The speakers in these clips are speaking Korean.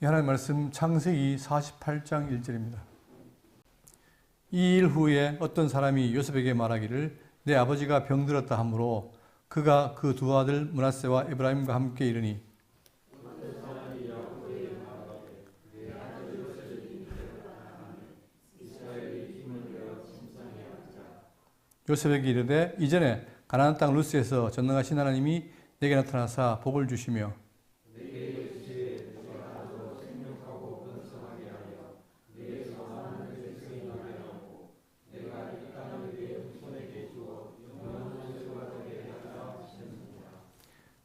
이 하나님 말씀 창세기 48장 1절입니다. 이 일 후에 어떤 사람이 요셉에게 말하기를 내 아버지가 병들었다 하므로 그가 그 두 아들 므낫세와 에브라임과 함께 이르니 요셉에게 이르되 이전에 가나안 땅 루스에서 전능하신 하나님이 내게 나타나사 복을 주시며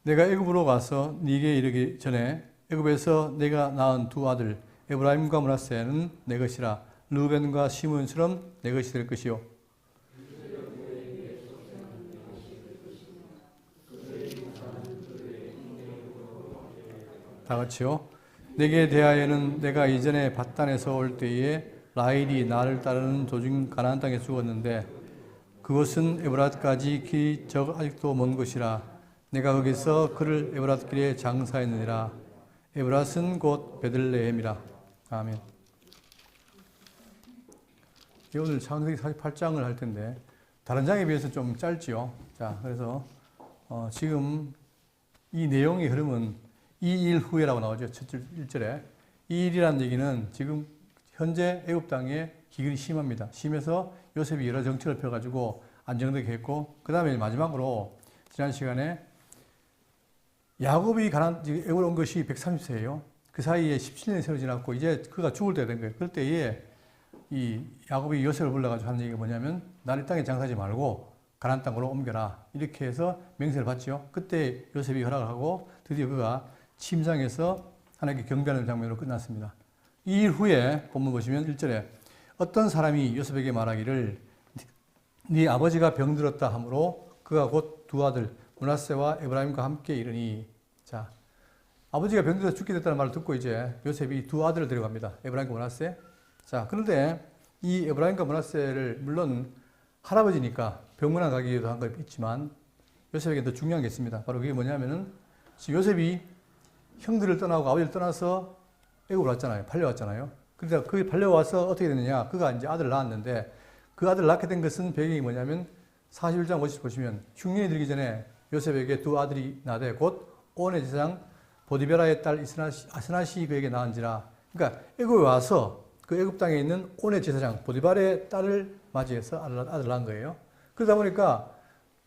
내가 애굽으로 가서 네게 이르기 전에 애굽에서 내가 낳은 두 아들 에브라임과 므낫세는 내 것이라 르우벤과 시므온처럼 내 것이 될 것이요 다 같이요. 내게 대하여는 내가 이전에 밧단에서 올 때에 라헬이 나를 따르는 도중 가나안 땅에 죽었는데 그곳은 에브랏까지 길이 아직도 먼 곳이라 내가 거기서 그를 에브랏 길에 장사했느니라. 에브랏은 곧 베들레헴이라. 아멘. 오늘 창세기 48장을 할 텐데 다른 장에 비해서 좀 짧지요. 자, 그래서 지금 이 내용의 흐름은 이 일 후에라고 나오죠. 첫 1절에. 이 일이라는 얘기는 지금 현재 애굽 땅에 기근이 심합니다. 심해서 요셉이 여러 정책을 펴가지고 안정되게 했고, 그 다음에 마지막으로 지난 시간에 야곱이 애굽으로 온 것이 130세예요. 그 사이에 17년이 새로 지났고 이제 그가 죽을 때가 된 거예요. 그럴 때에 이 야곱이 요셉을 불러가지고 하는 얘기가 뭐냐면 나는 이 땅에 장사하지 말고 가나안 땅으로 옮겨라. 이렇게 해서 맹세를 받죠. 그때 요셉이 허락을 하고 드디어 그가 침상에서 하나님께 경배하는 장면으로 끝났습니다. 이 일 후에 본문 보시면 1절에 어떤 사람이 요셉에게 말하기를 네 아버지가 병들었다 하므로 그가 곧 두 아들 므낫세와 에브라임과 함께 이르니. 자, 아버지가 병들어서 죽게 됐다는 말을 듣고 이제 요셉이 두 아들을 데려갑니다. 에브라임과 므낫세. 자, 그런데 이 에브라임과 므낫세를 물론 할아버지니까 병문안 가기도 한 거 있지만 요셉에게 더 중요한 게 있습니다. 바로 그게 뭐냐면은 요셉이 형들을 떠나고 아버지를 떠나서 애굽으로 왔잖아요. 팔려왔잖아요. 그러니까 그 팔려와서 어떻게 됐느냐. 그가 이제 아들을 낳았는데 그 아들을 낳게 된 것은 배경이 뭐냐면 41장 50절 보시면 흉년이 들기 전에 요셉에게 두 아들이 나되 곧 온의 제사장 보디베라의 딸 아스낫이 그에게 낳은지라. 그러니까 애굽에 와서 그 애굽 땅에 있는 온의 제사장 보디발의 딸을 맞이해서 아들을 낳은 거예요. 그러다 보니까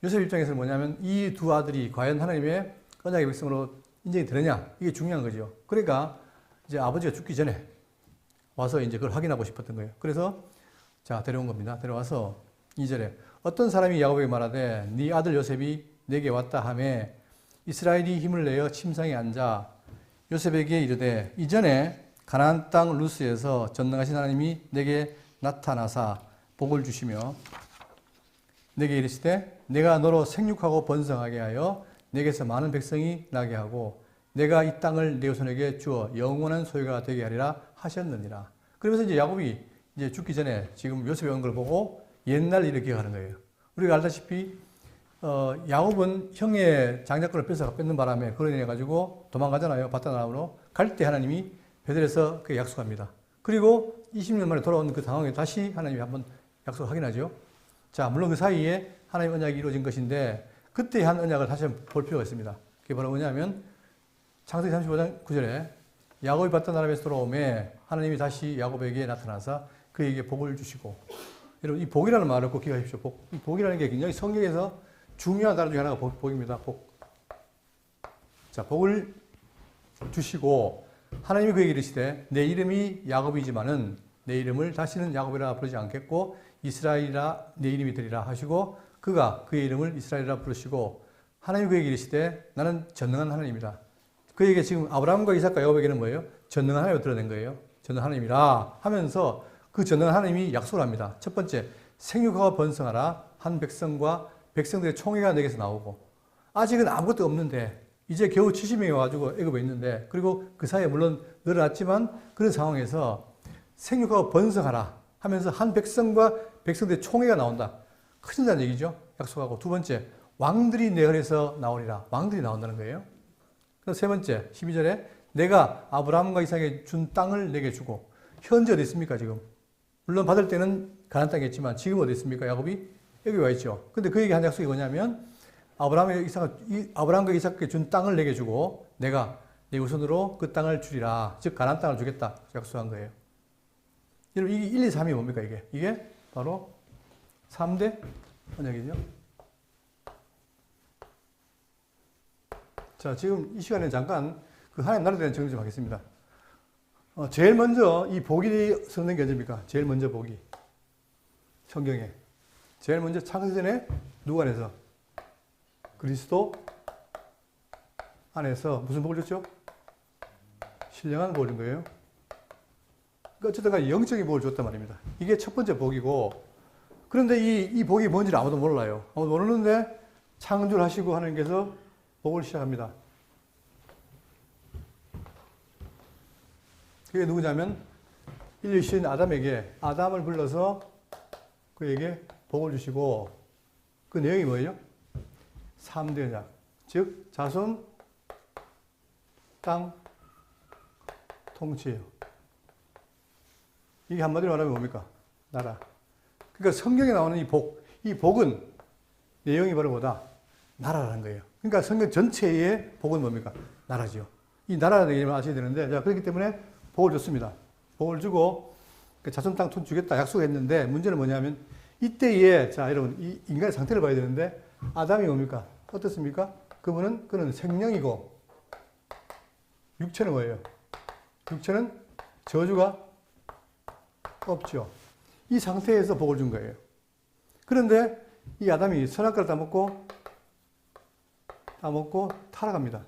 요셉 입장에서는 뭐냐면 이 두 아들이 과연 하나님의 언약의 백성으로 인정이 되느냐, 이게 중요한 거죠. 그러니까 이제 아버지가 죽기 전에 와서 이제 그걸 확인하고 싶었던 거예요. 그래서 자, 데려온 겁니다. 데려와서 2절에 어떤 사람이 야곱에게 말하되 네 아들 요셉이 내게 왔다 하며 이스라엘이 힘을 내어 침상에 앉아 요셉에게 이르되 이전에 가나안 땅 루스에서 전능하신 하나님이 내게 나타나사 복을 주시며 내게 이르시되 내가 너로 생육하고 번성하게 하여 내게서 많은 백성이 나게 하고 내가 이 땅을 네 후손에게 주어 영원한 소유가 되게 하리라 하셨느니라. 그러면서 이제 야곱이 이제 죽기 전에 지금 요셉이 온 걸 보고 옛날 일을 기억하는 거예요. 우리가 알다시피 야곱은 형의 장자권을 뺏는 바람에 그로 인해 가지고 도망가잖아요. 바다나무로 갈 때 하나님이 베델에서 그 약속합니다. 그리고 20년 만에 돌아온 그 상황에 다시 하나님이 한번 약속을 확인하죠. 자, 물론 그 사이에 하나님 언약이 이루어진 것인데 그때 한 언약을 다시 한번 볼 필요가 있습니다. 그게 바로 뭐냐면 창세기 35장 9절에 야곱이 받던 나라에서 돌아오매 하나님이 다시 야곱에게 나타나서 그에게 복을 주시고, 여러분 이 복이라는 말을 꼭 기억하십시오. 이 복이라는 게 굉장히 성경에서 중요한 단어 중에 하나가 복입니다. 복. 자, 복을 주시고 하나님이 그에게 이르시되 내 이름이 야곱이지만은 내 이름을 다시는 야곱이라 부르지 않겠고 이스라엘이라 내 이름이 되리라 하시고 그가 그의 이름을 이스라엘이라 부르시고 하나님이 그에게 이르시되 나는 전능한 하나님이다. 그에게 지금 아브라함과 이삭과 야곱에게는 뭐예요? 전능한 하나님을 드러낸 거예요. 전능한 하나님이라 하면서 그 전능한 하나님이 약속을 합니다. 첫 번째, 생육하고 번성하라. 한 백성과 백성들의 총회가 내게서 나오고 아직은 아무것도 없는데 이제 겨우 70명이 와가지고 애굽에 있는데 그리고 그 사이에 물론 늘어났지만 그런 상황에서 생육하고 번성하라 하면서 한 백성과 백성들의 총회가 나온다. 커진다는 얘기죠. 약속하고. 두 번째, 왕들이 내 혈에서 나오리라. 왕들이 나온다는 거예요. 그래서 세 번째, 12절에 내가 아브라함과 이삭에게 준 땅을 내게 주고. 현재 어디 있습니까, 지금? 물론 받을 때는 가나안 땅이겠지만 지금 어디 있습니까? 야곱이 여기 와 있죠. 근데 그에게 한 약속이 뭐냐면 아브라함과 이삭에게 준 땅을 내게 주고 내가 내 후손으로 그 땅을 주리라. 즉 가나안 땅을 주겠다. 약속한 거예요. 여러분 이게 1, 2, 3이 뭡니까 이게? 이게 바로 3대 언약이죠. 자, 지금 이 시간에 잠깐 그 하나님 나라에 대한 정리 좀 하겠습니다. 제일 먼저 이 복이 선언된 게 언제입니까? 제일 먼저 복이. 성경에. 제일 먼저 창세전에 누구 안에서? 그리스도 안에서 무슨 복을 줬죠? 신령한 복을 준 거예요. 그러니까 어쨌든 간에 영적인 복을 줬단 말입니다. 이게 첫 번째 복이고, 그런데 이 복이 뭔지를 아무도 몰라요. 아무도 모르는데 창조를 하시고 하나님께서 복을 시작합니다. 그게 누구냐면 인류 시인 아담에게 아담을 불러서 그에게 복을 주시고 그 내용이 뭐예요? 3대 언약. 즉 자손, 땅, 통치예요. 이게 한마디로 말하면 뭡니까? 나라. 그러니까 성경에 나오는 이 복은 내용이 바로 뭐다? 나라라는 거예요. 그러니까 성경 전체의 복은 뭡니까? 나라지요. 이 나라라는 얘기를 아셔야 되는데, 자, 그렇기 때문에 복을 줬습니다. 복을 주고 자손 땅 통 주겠다 약속했는데 문제는 뭐냐면 이때에, 자, 여러분 이 인간의 상태를 봐야 되는데 아담이 뭡니까? 어떻습니까? 그는 생명이고 육체는 뭐예요? 육체는 저주가 없죠. 이 상태에서 복을 준 거예요. 그런데 이 아담이 선악과를 따먹고 타락합니다.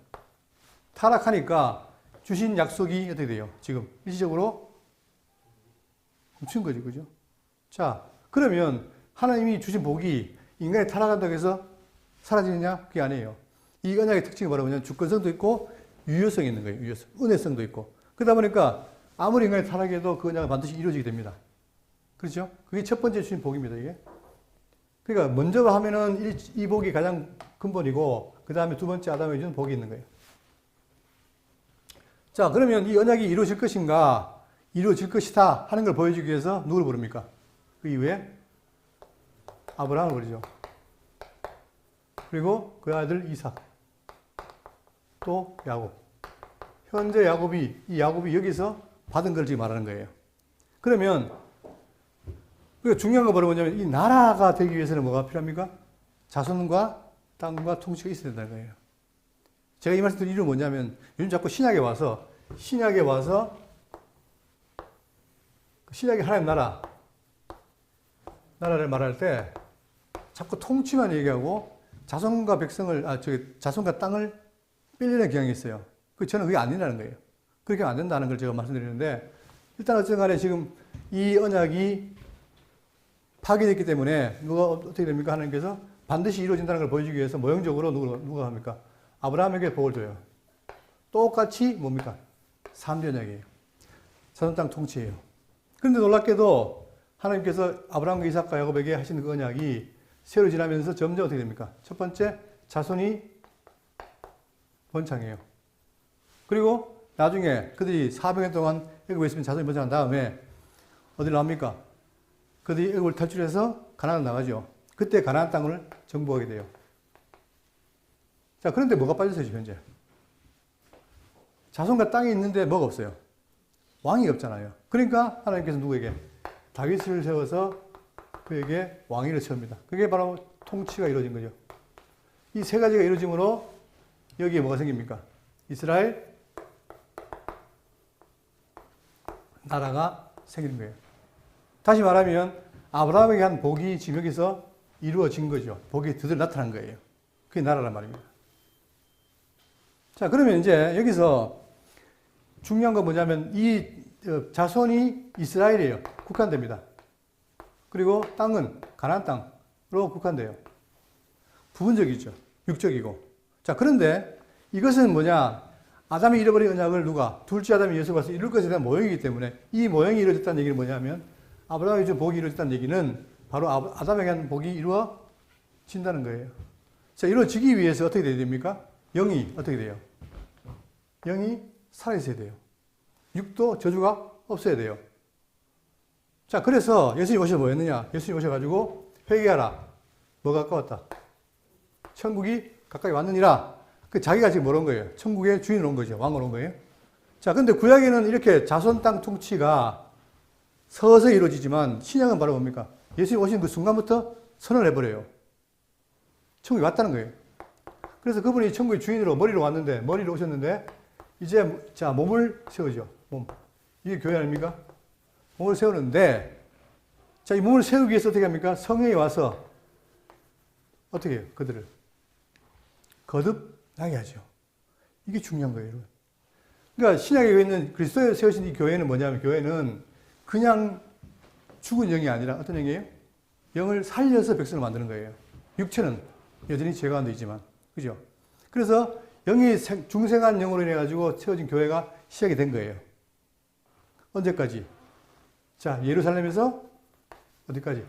타락하니까 주신 약속이 어떻게 돼요? 지금 일시적으로 멈춘 거지, 그죠? 자, 그러면 하나님이 주신 복이 인간이 타락한다고 해서 사라지느냐? 그게 아니에요. 이 언약의 특징이 바로 뭐냐면 주권성도 있고 유효성이 있는 거예요. 유효성. 은혜성도 있고. 그러다 보니까 아무리 인간이 타락해도 그 언약은 반드시 이루어지게 됩니다. 그렇죠? 그게 첫 번째 주신 복입니다, 이게. 그러니까 먼저 하면은 이 복이 가장 근본이고 그 다음에 두 번째 아담에게 준 복이 있는 거예요. 자, 그러면 이 언약이 이루어질 것인가, 이루어질 것이다 하는 걸 보여주기 위해서 누구를 부릅니까? 그 이후에 아브라함을 부르죠. 그리고 그 아들 이삭, 또 야곱. 현재 이 야곱이 여기서 받은 걸 지금 말하는 거예요. 그러면 중요한 거 바로 뭐냐면 이 나라가 되기 위해서는 뭐가 필요합니까? 자손과 땅과 통치가 있어야 된다는 거예요. 제가 이 말씀드린 이유는 뭐냐면 요즘 자꾸 신약에 와서 신약의 하나님 나라를 말할 때 자꾸 통치만 얘기하고 자손과 자손과 땅을 빼려는 경향이 있어요. 저는 그게 안 된다는 거예요. 그렇게 안 된다는 걸 제가 말씀드리는데, 일단 어쨌든 간에 지금 이 언약이 파괴됐기 때문에 어떻게 됩니까? 하나님께서 반드시 이루어진다는 걸 보여주기 위해서 모형적으로 누가 합니까? 아브라함에게 복을 줘요. 똑같이 뭡니까? 3대 언약이에요. 자손 땅 통치예요. 그런데 놀랍게도 하나님께서 아브라함과 이삭과 야곱에게 하신 그 언약이 세월이 지나면서 점점 어떻게 됩니까? 첫 번째, 자손이 번창해요. 그리고 나중에 그들이 400년 동안 애굽에 있으면 자손이 번창한 다음에 어디를 나옵니까? 그들이 애굽을 탈출해서 가나안을 나가죠. 그때 가나안 땅을 정복하게 돼요. 자, 그런데 뭐가 빠졌어요, 지금 현재? 자손과 땅이 있는데 뭐가 없어요? 왕이 없잖아요. 그러니까 하나님께서 누구에게? 다윗을 세워서 그에게 왕위를 채웁니다. 그게 바로 통치가 이루어진 거죠. 이 세 가지가 이루어짐으로 여기에 뭐가 생깁니까? 이스라엘 나라가 생기는 거예요. 다시 말하면 아브라함에게 한 복이 지금 여기서 이루어진 거죠. 복이 드디어 나타난 거예요. 그게 나라란 말입니다. 자, 그러면 이제 여기서 중요한 건 뭐냐면 이 자손이 이스라엘이에요. 국한됩니다. 그리고 땅은 가나안 땅으로 국한돼요. 부분적이죠. 육적이고. 자, 그런데 이것은 뭐냐? 아담이 잃어버린 언약을 둘째 아담이 예수 와서 이룰 것에 대한 모형이기 때문에 이 모형이 이루어졌다는 얘기는 뭐냐면 아브라함이 준 복이 이루어졌다는 얘기는 바로 아담에게 한 복이 이루어진다는 거예요. 자, 이루어지기 위해서 어떻게 돼야 됩니까? 영이 어떻게 돼요? 영이 살아있어야 돼요. 육도 저주가 없어야 돼요. 자, 그래서 예수님 오셔서 뭐 했느냐? 예수님 오셔가지고 회개하라. 뭐가 가까웠다? 천국이 가까이 왔느니라. 그 자기가 지금 뭐라 온 거예요? 천국의 주인으로 온 거죠. 왕으로 온 거예요. 자, 근데 구약에는 이렇게 자손 땅 통치가 서서히 이루어지지만 신약은 바로 뭡니까? 예수님 오신 그 순간부터 선언을 해버려요. 천국이 왔다는 거예요. 그래서 그분이 천국의 주인으로 머리로 왔는데, 머리로 오셨는데, 이제, 자, 몸을 세우죠. 몸. 이게 교회 아닙니까? 몸을 세우는데, 자, 이 몸을 세우기 위해서 어떻게 합니까? 성령이 와서, 어떻게 해요? 그들을. 거듭나게 하죠. 이게 중요한 거예요, 여러분. 그러니까 신약에 있는 그리스도에 세우신 이 교회는 뭐냐면, 교회는 그냥 죽은 영이 아니라 어떤 영이에요? 영을 살려서 백성을 만드는 거예요. 육체는 여전히 죄 가운데 있지만. 그죠? 그래서 영이 중생한 영으로 인해가지고 세워진 교회가 시작이 된 거예요. 언제까지? 자, 예루살렘에서 어디까지?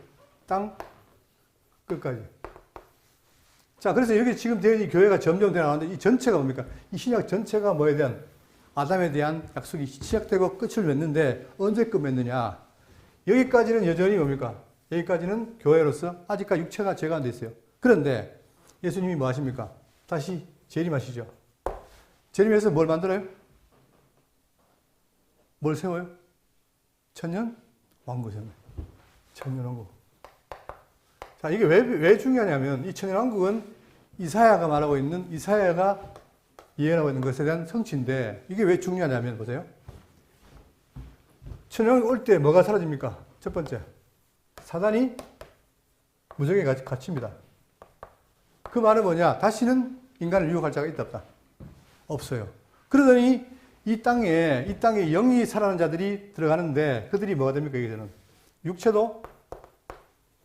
땅 끝까지. 자, 그래서 여기 지금 되어 있는 이 교회가 점점 되어 나가는데 이 전체가 뭡니까? 이 신약 전체가 뭐에 대한? 아담에 대한 약속이 시작되고 끝을 맺는데 언제 끝 맺느냐? 여기까지는 여전히 뭡니까? 여기까지는 교회로서 아직까지 육체가 죄가 안 돼 있어요. 그런데 예수님이 뭐 하십니까? 다시 재림하시죠. 재림해서 뭘 만들어요? 뭘 세워요? 천년 왕국 세워요. 천년 왕국. 자, 이게 왜 중요하냐면 이 천년 왕국은 이사야가 말하고 있는 이사야가 예언하고 있는 것에 대한 성취인데 이게 왜 중요하냐면 보세요. 천년 왕국 올 때 뭐가 사라집니까? 첫 번째. 사단이 무적에 갇힙니다. 그 말은 뭐냐? 다시는 인간을 유혹할 자가 있다 없다? 없어요. 그러더니 이 땅에 영이 살아나는 자들이 들어가는데 그들이 뭐가 됩니까? 여기서는 육체도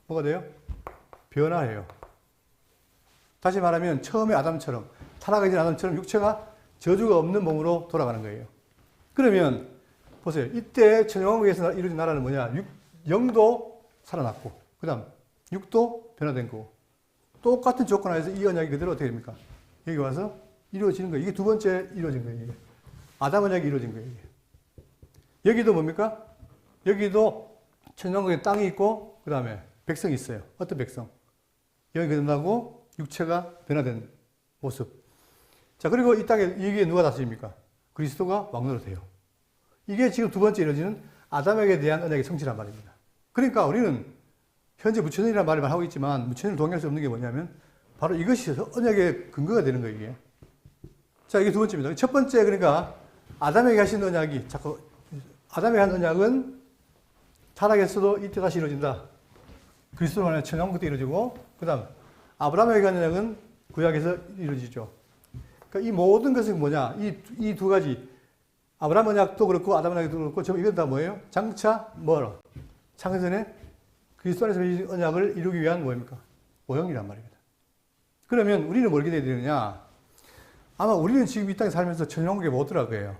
뭐가 돼요? 변화해요. 다시 말하면 처음에 아담처럼 타락하기 전 아담처럼 육체가 저주가 없는 몸으로 돌아가는 거예요. 그러면 보세요. 이때 천년왕국에서 이루어진 나라는 뭐냐? 영도 살아났고 그 다음 육도 변화된 거고 똑같은 조건 하에서 이 언약이 그대로 어떻게 됩니까? 여기 와서 이루어지는 거예요. 이게 두 번째 이루어진 거예요. 이게. 아담 언약이 이루어진 거예요. 이게. 여기도 뭡니까? 여기도 천년왕국에 땅이 있고 그 다음에 백성이 있어요. 어떤 백성? 영이 거듭나고 육체가 변화된 모습. 자, 그리고 이 땅에 여기에 누가 다스립니까? 그리스도가 왕으로 돼요. 이게 지금 두 번째 이루어지는 아담에게 대한 언약의 성취란 말입니다. 그러니까 우리는 현재 무천년이라는 말을 하고 있지만 무천년을 동의할 수 없는 게 뭐냐면 바로 이것이 언약의 근거가 되는 거예요. 이게. 자, 이게 두 번째입니다. 첫 번째 그러니까 아담에게 하신 언약이 자꾸 아담에게 한 언약은 타락했어도 이때 다시 이루어진다. 그리스도로 말하면 천년왕국 때 이루어지고 그 다음 아브라함에게 한 언약은 구약에서 이루어지죠. 그러니까 이 모든 것은 뭐냐? 이 두 가지 아브라함 언약도 그렇고 아담 언약도 그렇고 전부 이건 다 뭐예요? 장차 뭐라? 창세전에 그리스도 안에서 이 언약을 이루기 위한 뭐입니까? 오형이란 말입니다. 그러면 우리는 뭘 기대해야 되느냐? 아마 우리는 지금 이 땅에 살면서 천년왕국에 못 들어가요.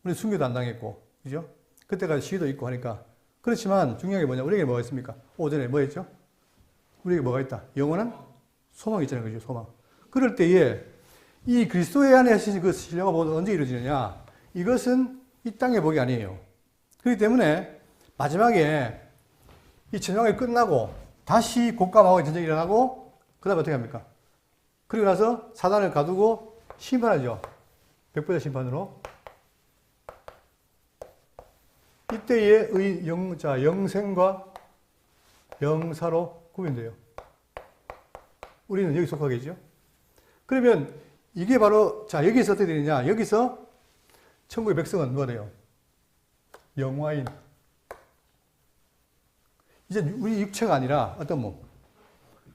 우리 순교도 안 당했고, 그죠? 그때까지 시도 있고 하니까. 그렇지만 중요한 게 뭐냐? 우리에게 뭐가 있습니까? 오전에 뭐 했죠? 우리에게 뭐가 있다? 영원한 소망이 있잖아요. 그죠? 소망. 그럴 때에 이 그리스도의 안에 하신 그 신령한 복은 언제 이루어지느냐? 이것은 이 땅의 복이 아니에요. 그렇기 때문에 마지막에 이 천년왕국이 끝나고 다시 곡감하고 전쟁이 일어나고 그 다음에 어떻게 합니까? 그리고 나서 사단을 가두고 심판하죠. 백보자 심판으로. 이때의 영생과 영사로 구분돼요. 우리는 여기 속하겠죠. 그러면 이게 바로 자 여기서 어떻게 되느냐? 여기서 천국의 백성은 뭐가 돼요? 영화인. 이제 우리 육체가 아니라 어떤 몸?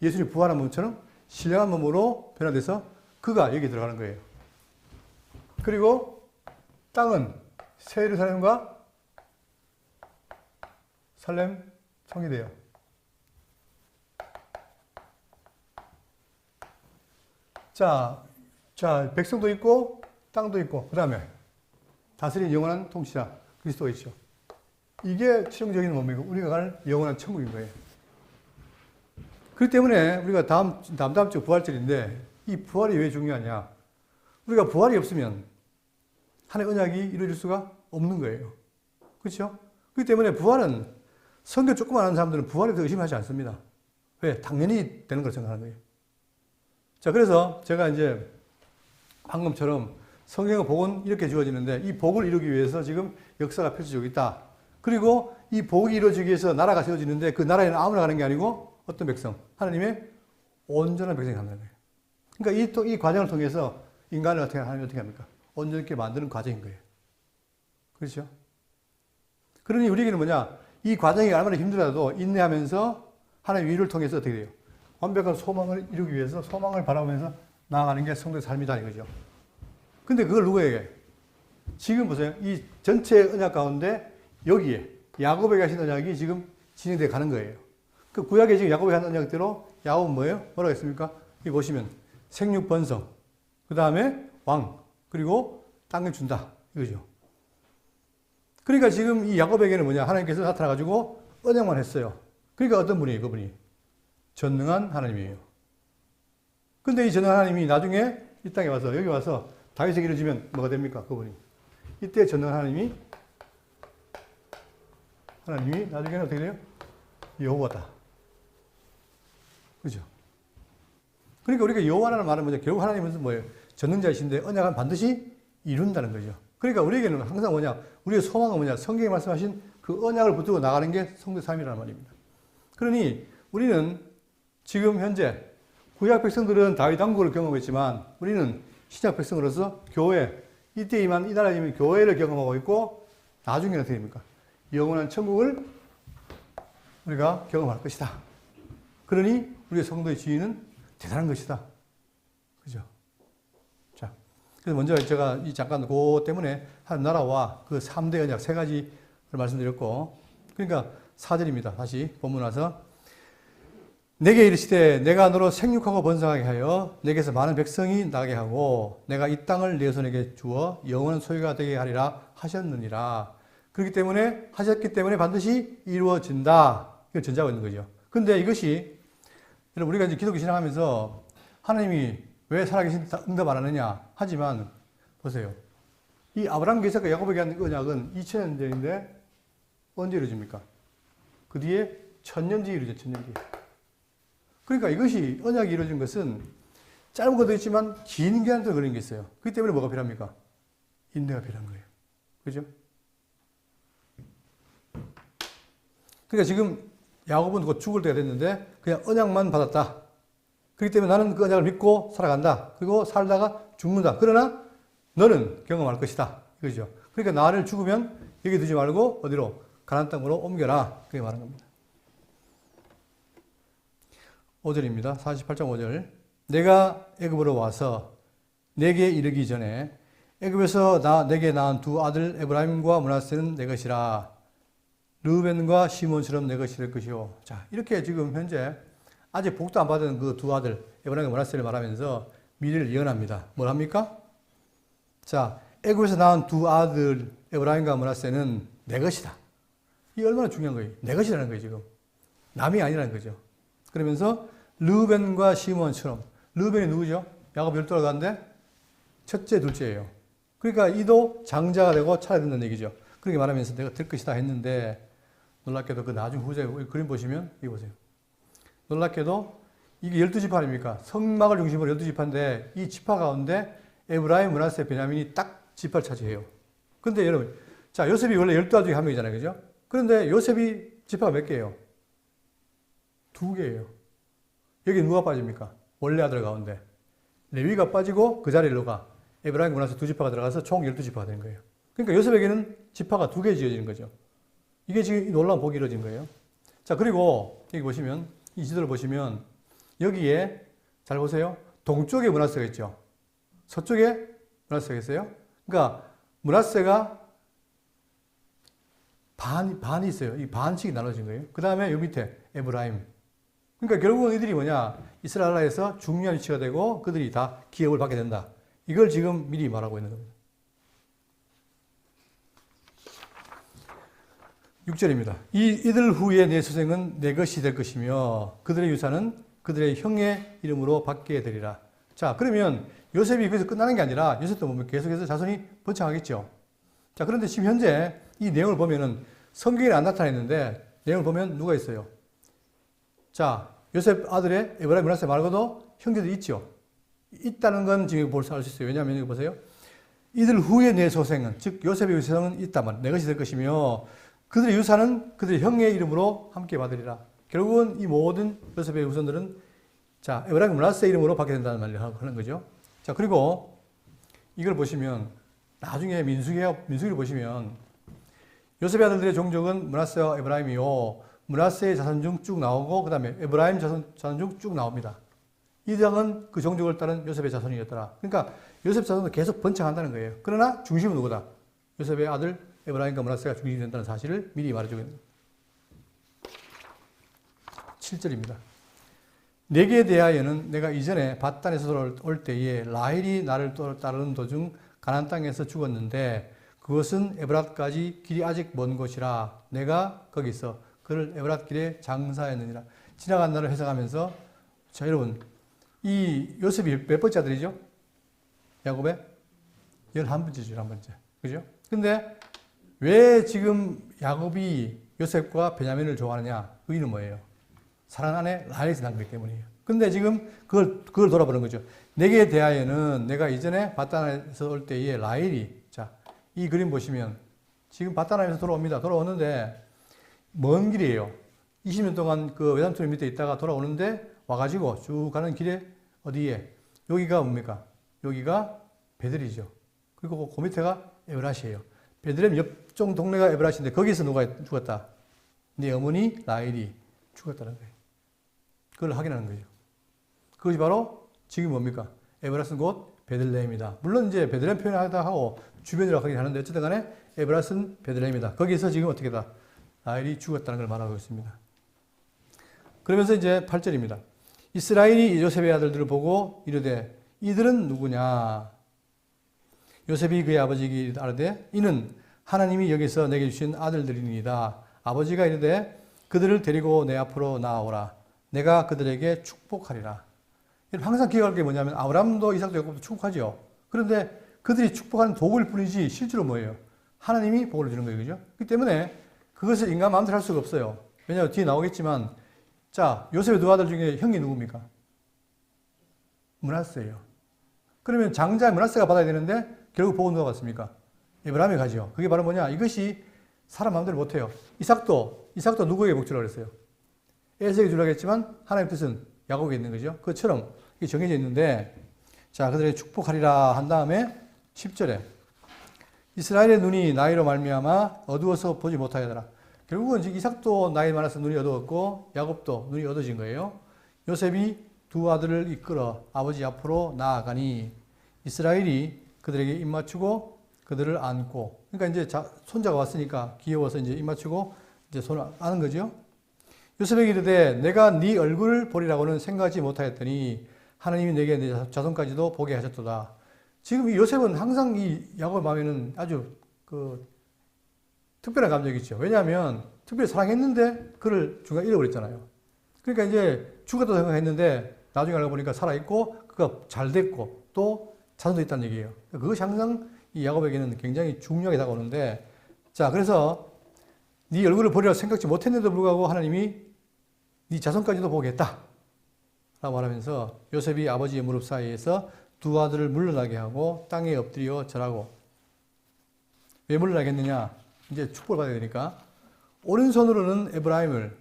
예수님 부활한 몸처럼 신령한 몸으로 변화돼서 그가 여기 들어가는 거예요. 그리고 땅은 새 예루살렘과 살렘 성이 돼요. 자, 백성도 있고 땅도 있고 그 다음에 다스린 영원한 통치자 그리스도가 있죠. 이게 최종적인 뭡니까? 우리가 갈 영원한 천국인 거예요. 그렇기 때문에 우리가 다음 주 부활절인데 이 부활이 왜 중요하냐? 우리가 부활이 없으면 하나님의 언약이 이루어질 수가 없는 거예요. 그렇죠? 그렇기 때문에 부활은 성경 조금만 아는 사람들은 부활에 대해 의심하지 않습니다. 왜? 당연히 되는 걸 생각하는 거예요. 자, 그래서 제가 이제 방금처럼 성경의 복은 이렇게 주어지는데 이 복을 이루기 위해서 지금 역사가 펼쳐지고 있다. 그리고 이 복이 이루어지기 위해서 나라가 세워지는데 그 나라에는 아무나 가는 게 아니고 어떤 백성? 하나님의 온전한 백성이 가는 거예요. 그러니까 이 과정을 통해서 인간을 하나님이 어떻게 합니까? 온전하게 만드는 과정인 거예요. 그렇죠? 그러니 우리에게는 뭐냐? 이 과정이 얼마나 힘들어도 인내하면서 하나님의 위를 통해서 어떻게 돼요? 완벽한 소망을 이루기 위해서 소망을 바라보면서 나아가는 게 성도의 삶이다 이거죠. 근데 그걸 누구에게? 지금 보세요. 이 전체 언약 가운데 여기에 야곱에게 하신 언약이 지금 진행되어 가는 거예요. 그 구약에 지금 야곱에게 한 언약대로 야곱은 뭐예요? 뭐라고 했습니까? 여기 보시면 생육 번성, 그 다음에 왕, 그리고 땅을 준다 이거죠. 그러니까 지금 이 야곱에게는 뭐냐? 하나님께서 나타나가지고 언약만 했어요. 그러니까 어떤 분이에요? 그분이 전능한 하나님이에요. 근데 이 전능한 하나님이 나중에 이 땅에 와서 여기 와서 다윗에게 이루어지면 뭐가 됩니까? 그분이 이때 전능한 하나님이 나중에는 어떻게 돼요? 여호와다. 그죠? 그러니까 우리가 여호와라는 말은 뭐냐? 결국 하나님은 뭐예요? 전능자이신데 언약은 반드시 이룬다는 거죠. 그러니까 우리에게는 항상 뭐냐? 우리의 소망은 뭐냐? 성경에 말씀하신 그 언약을 붙들고 나가는 게 성도의 삶이라는 말입니다. 그러니 우리는 지금 현재 구약 백성들은 다윗 왕국을 경험했지만 우리는 신약 백성으로서 교회, 이때 이 나라에 교회를 경험하고 있고 나중에는 어떻게 됩니까? 영원한 천국을 우리가 경험할 것이다. 그러니 우리의 성도의 지위는 대단한 것이다. 그죠? 자, 그래서 먼저 제가 잠깐 그 때문에 한 나라와 그 3대 언약 3가지를 말씀드렸고, 그러니까 4절입니다. 다시 본문 와서 내게 이르시되 내가 너로 생육하고 번성하게 하여 내게서 많은 백성이 나게 하고 내가 이 땅을 내 손에게 주어 영원한 소유가 되게 하리라 하셨느니라. 그렇기 때문에 하셨기 때문에 반드시 이루어진다. 이걸 전제하고 있는 거죠. 근데 이것이 여러분 우리가 이제 기독교 신앙하면서 하나님이 왜 살아계신 응답 안 하느냐 하지만 보세요. 이 아브라함, 이삭과 야곱에게 한 언약은 2000년 전인데 언제 이루어집니까? 그 뒤에 1000년 뒤에 이루어져. 1000년 뒤에. 그러니까 이것이 언약이 이루어진 것은 짧은 것도 있지만 긴 기간도 걸린 게 있어요. 그렇기 때문에 뭐가 필요합니까? 인내가 필요한 거예요. 그죠? 그러니까 지금 야곱은 곧 죽을 때가 됐는데 그냥 언약만 받았다. 그렇기 때문에 나는 그 언약을 믿고 살아간다. 그리고 살다가 죽는다. 그러나 너는 경험할 것이다. 이거죠. 그러니까 나를 죽으면 여기 두지 말고 어디로? 가나안 땅으로 옮겨라. 그렇게 말하는 겁니다. 5절입니다. 48장 5절. 내가 애굽으로 와서 내게 이르기 전에 애굽에서 내게 낳은 두 아들 에브라임과 므낫세는 내 것이라. 르우벤과 시몬처럼 내 것이 될 것이요. 자, 이렇게 지금 현재 아직 복도 안 받은 그 두 아들 에브라임과 므낫세를 말하면서 미래를 예언합니다. 뭘 합니까? 자, 애굽에서 낳은 두 아들 에브라임과 므낫세는 내 것이다. 이게 얼마나 중요한 거예요. 내 것이라는 거예요, 지금. 남이 아니라는 거죠. 그러면서 르우벤과 시몬처럼. 르우벤이 누구죠? 야곱 12가 가는데 첫째, 둘째예요. 그러니까 이도 장자가 되고 차례 된다는 얘기죠. 그렇게 말하면서 내가 될 것이다 했는데 놀랍게도 그 나중 후세 그림 보시면 이거 보세요. 놀랍게도 이게 12지파 아닙니까? 성막을 중심으로 12지파인데 이 지파 가운데 에브라임, 므낫세, 베냐민이 딱 지파를 차지해요. 근데 여러분, 자, 요셉이 원래 12아들 중에 한 명이잖아요. 그죠? 그런데 요셉이 지파가 몇 개예요? 2개예요. 여기 누가 빠집니까? 원래 아들 가운데. 레위가 빠지고 그 자리에 누가? 에브라임, 므낫세 2지파가 들어가서 총 12지파가 되는 거예요. 그러니까 요셉에게는 지파가 2개 지어지는 거죠. 이게 지금 놀라운 복이 이루어진 거예요. 자, 그리고 여기 보시면, 이 지도를 보시면 여기에 잘 보세요. 동쪽에 므낫세가 있죠. 서쪽에 므낫세가 있어요. 그러니까 므낫세가 반이 있어요. 이 반씩이 나눠진 거예요. 그 다음에 요 밑에 에브라임. 그러니까 결국은 이들이 뭐냐? 이스라엘 나라에서 중요한 위치가 되고 그들이 다 기업을 받게 된다. 이걸 지금 미리 말하고 있는 겁니다. 6절입니다. 이들 후에 내 소생은 내 것이 될 것이며 그들의 유산은 그들의 형의 이름으로 받게 되리라. 자, 그러면 요셉이 거기서 끝나는 게 아니라 요셉도 보면 계속해서 자손이 번창하겠죠. 자, 그런데 지금 현재 이 내용을 보면은 성경에 안 나타났는데 내용을 보면 누가 있어요? 자, 요셉 아들의 에브라임 므낫세 말고도 형제들이 있죠. 있다는 건 지금 볼 수 있어요. 왜냐하면 여기 보세요. 이들 후에 내 소생은, 즉 요셉의 유산은 있다만 내 것이 될 것이며 그들의 유산은 그들의 형의 이름으로 함께 받으리라. 결국은 이 모든 요셉의 후손들은 자, 에브라임 므낫세 이름으로 받게 된다는 말을 하는 거죠. 자, 그리고 이걸 보시면 나중에 민수기를 보시면 요셉의 아들들의 종족은 므낫세와 에브라임이요. 므낫세의 자손 중 쭉 나오고 그 다음에 에브라임 자손 중 쭉 나옵니다. 이 장은 그 종족을 따른 요셉의 자손이었더라. 그러니까 요셉 자손은 계속 번창한다는 거예요. 그러나 중심은 누구다? 요셉의 아들 에브라임과 므낫세가 중심이 된다는 사실을 미리 말해주고 있는 7절입니다. 내게 대하여는 내가 이전에 밧단에서 돌아올 때에 라헬이 나를 따르는 도중 가나안 땅에서 죽었는데 그것은 에브랏까지 길이 아직 먼 곳이라 내가 거기서 그를 에브랏 길에 장사했느니라. 지나간 날을 해석하면서 자, 여러분 이 요셉이 몇 번째 아들이죠? 야곱의 11번째죠. 11번째. 그죠? 근데 왜 지금 야곱이 요셉과 베냐민을 좋아하느냐? 그 이유는 뭐예요? 사랑 안에 라헬에서 난 거기 때문이에요. 근데 지금 그걸 돌아보는 거죠. 내게 대하여는 내가 이전에 밧단에서 올 때에 라헬이 자, 이 그림 보시면 지금 밧단에서 돌아옵니다. 돌아오는데 먼 길이에요. 20년 동안 그 외삼촌 밑에 있다가 돌아오는데 와가지고 쭉 가는 길에 어디에? 여기가 뭡니까? 여기가 베들이죠. 그리고 그 밑에가 에브랏이에요. 베들레헴 옆쪽 동네가 에브랏인데 거기서 누가 죽었다? 네 어머니 라헬이 죽었다는 거예요. 그걸 확인하는 거죠. 그것이 바로 지금 뭡니까? 에브랏은 곧 베들레헴이다. 물론 이제 베들레헴 표현하다 하고 주변이라고 하긴 하는데 어쨌든 간에 에브랏은 베들레헴이다. 거기서 지금 어떻게다? 라헬이 죽었다는 걸 말하고 있습니다. 그러면서 이제 8절입니다. 이스라엘이 요셉의 아들들을 보고 이르되 이들은 누구냐? 요셉이 그의 아버지에게 아뢰되 이는 하나님이 여기서 내게 주신 아들들이니이다. 아버지가 이르되 그들을 데리고 내 앞으로 나아오라. 내가 그들에게 축복하리라. 항상 기억할 게 뭐냐면 아브라함도 이삭도 야곱도 축복하죠. 그런데 그들이 축복하는 도구일 뿐이지 실제로 뭐예요? 하나님이 복을 주는 거예요. 그죠? 그렇기 때문에 그것을 인간 마음대로 할 수가 없어요. 왜냐하면 뒤에 나오겠지만 자, 요셉의 두 아들 중에 형이 누굽니까? 므낫세예요. 그러면 장자 므낫세가 받아야 되는데 결국 복은 누가 받습니까? 에브라임이 가죠. 그게 바로 뭐냐? 이것이 사람 마음대로 못해요. 이삭도 누구에게 복주라고 그랬어요? 에서에게 주라고 했지만 하나님의 뜻은 야곱에게 있는 거죠. 그것처럼 이게 정해져 있는데 자, 그들에게 축복하리라 한 다음에 10절에 이스라엘의 눈이 나이로 말미암아 어두워서 보지 못하였더라. 결국은 이삭도 나이 많아서 눈이 어두웠고 야곱도 눈이 어두워진 거예요. 요셉이 두 아들을 이끌어 아버지 앞으로 나아가니 이스라엘이 그들에게 입맞추고 그들을 안고 그러니까 이제 손자가 왔으니까 귀여워서 이제 입맞추고 이제 손을 안은 거죠. 요셉에게 이르되 내가 네 얼굴을 보리라고는 생각하지 못하였더니 하나님이 내게 내 자손까지도 보게 하셨도다. 지금 이 요셉은 항상 이 야곱의 마음에는 아주 특별한 감정이 있죠. 왜냐하면 특별히 사랑했는데 그를 중간에 잃어버렸잖아요. 그러니까 이제 죽었다고 생각했는데 나중에 알고 보니까 살아있고 그가 잘 됐고 또 자손도 있다는 얘기예요. 그것이 항상 이 야곱에게는 굉장히 중요하게 다가오는데 자, 그래서 네 얼굴을 보리라고 생각지 못했는데도 불구하고 하나님이 네 자손까지도 보겠다 라고 말하면서 요셉이 아버지의 무릎 사이에서 두 아들을 물러나게 하고 땅에 엎드려 절하고 왜 물러나겠느냐? 이제 축복을 받아야 되니까 오른손으로는 에브라임을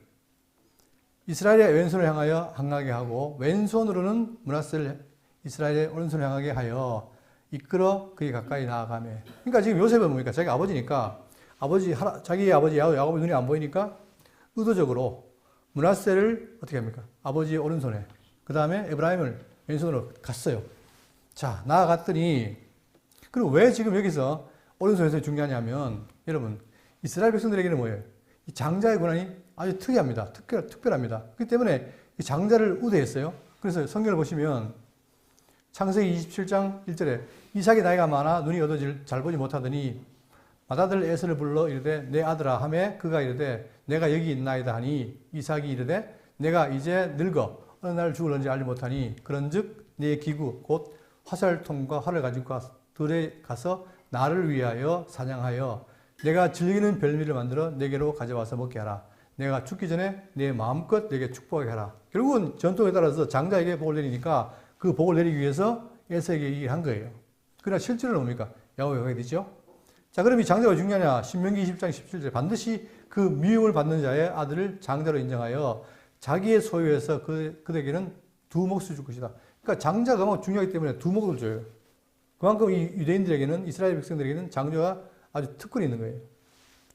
이스라엘의 왼손을 향하여 항하게 하고 왼손으로는 므낫세를 이스라엘의 오른손을 향하게 하여 이끌어 그에 가까이 나아가매. 그러니까 지금 요셉은 뭡니까? 자기 아버지니까 자기의 아버지 야곱의 눈이 안 보이니까 의도적으로 므낫세를 어떻게 합니까? 아버지의 오른손에 그 다음에 에브라임을 왼손으로 갔어요. 자, 나아갔더니 그리고 왜 지금 여기서 오른손에서 중요하냐면 여러분 이스라엘 백성들에게는 뭐예요? 이 장자의 권한이 아주 특이합니다. 특별합니다. 그렇기 때문에 이 장자를 우대했어요. 그래서 성경을 보시면 창세기 27장 1절에 이삭이 나이가 많아 눈이 어두워질 잘 보지 못하더니 맏아들 에서를 불러 이르되 내 아들아 하매 그가 이르되 내가 여기 있나이다 하니 이삭이 이르되 내가 이제 늙어 어느 날 죽을런지 알지 못하니 그런즉 내 기구 곧 화살통과 활을 가지고 들에 가서 나를 위하여 사냥하여 내가 즐기는 별미를 만들어 내게로 가져와서 먹게 하라. 내가 죽기 전에 내 마음껏 내게 축복하게 하라. 결국은 전통에 따라서 장자에게 복을 내리니까 그 복을 내리기 위해서 에서에게 얘기를 한 거예요. 그러나 실제로는 뭡니까? 야곱에게 가게 되죠. 자, 그럼 이 장자가 중요하냐? 신명기 20장 17절 반드시 그 미움을 받는 자의 아들을 장자로 인정하여 자기의 소유에서 그에게는 두 몫을 줄 것이다. 그러니까 장자가 뭐 중요하기 때문에 두 몫을 줘요. 그만큼 이 유대인들에게는, 이스라엘 백성들에게는 장자가 아주 특권이 있는 거예요.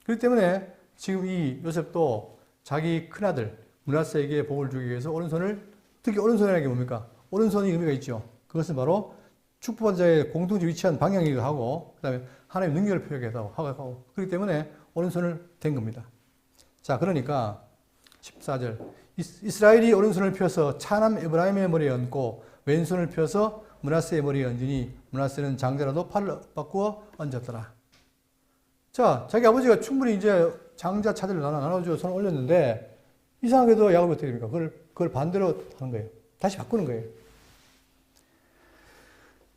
그렇기 때문에 지금 이 요셉도 자기 큰아들 므낫세에게 복을 주기 위해서 오른손을, 특히 오른손이라는 게 뭡니까? 오른손이 의미가 있죠. 그것은 바로 축복한 자의 공통적 위치한 방향이기도 하고, 그 다음에 하나님의 능력을 표현하기도 하고, 그렇기 때문에 오른손을 댄 겁니다. 자, 그러니까 14절. 이스라엘이 오른손을 펴서 차남 에브라임의 머리에 얹고 왼손을 펴서 므낫세의 머리에 얹으니 므낫세는 장자라도 팔을 바꾸어 얹었더라. 자, 자기 아버지가 충분히 이제 장자 차들을 나눠주고 손을 올렸는데 이상하게도 야곱이 어떻게 됩니까? 그걸 반대로 하는 거예요. 다시 바꾸는 거예요.